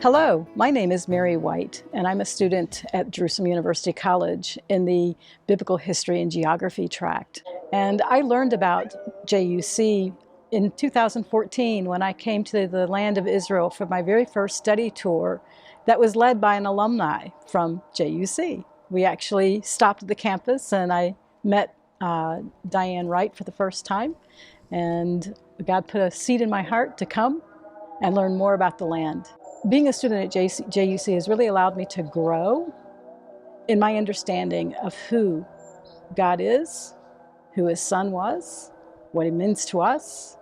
Hello, my name is Mary White, and I'm a student at Jerusalem University College in the Biblical History and Geography tract. And I learned about JUC in 2014 when I came to the land of Israel for my very first study tour that was led by an alumni from JUC. We actually stopped at the campus and I met Diane Wright for the first time, and God put a seed in my heart to come and learn more about the land. Being a student at JUC has really allowed me to grow in my understanding of who God is, who His Son was, what He means to us,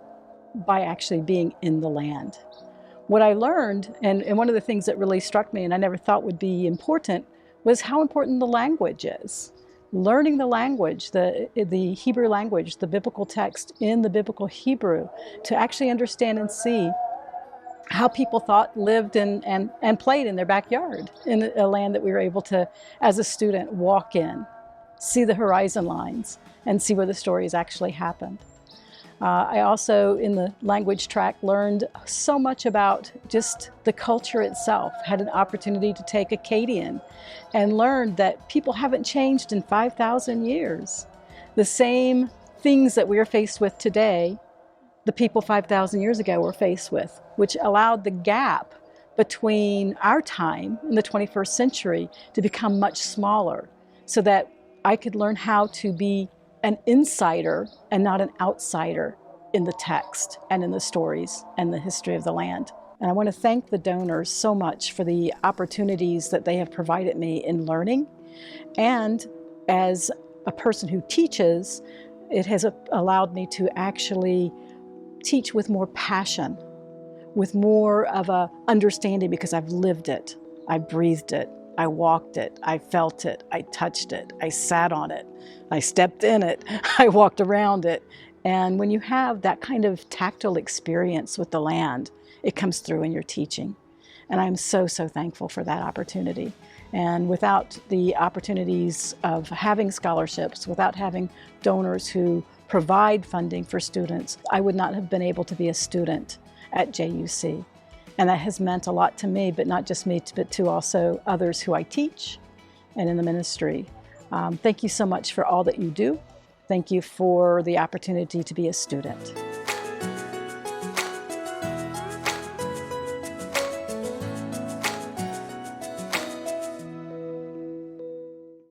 by actually being in the land. What I learned, and one of the things that really struck me and I never thought would be important, was how important the language is. Learning the language, the Hebrew language, the biblical text in the biblical Hebrew, to actually understand and see how people thought, lived, and played in their backyard, in a land that we were able to, as a student, walk in, see the horizon lines, and see where the stories actually happened. I also, in the language track, learned so much about just the culture itself, had an opportunity to take Akkadian, and learned that people haven't changed in 5,000 years. The same things that we are faced with today, the people 5,000 years ago were faced with, which allowed the gap between our time in the 21st century to become much smaller, so that I could learn how to be an insider and not an outsider in the text and in the stories and the history of the land. And I want to thank the donors so much for the opportunities that they have provided me in learning. And as a person who teaches, it has allowed me to actually teach with more passion, with more of a understanding, because I've lived it, I breathed it, I walked it, I felt it, I touched it, I sat on it, I stepped in it, I walked around it. And when you have that kind of tactile experience with the land, it comes through in your teaching. And I'm so, so thankful for that opportunity. And without the opportunities of having scholarships, without having donors who provide funding for students, I would not have been able to be a student at JUC. And that has meant a lot to me, but not just me, but to also others who I teach and in the ministry. Thank you so much for all that you do. Thank you for the opportunity to be a student.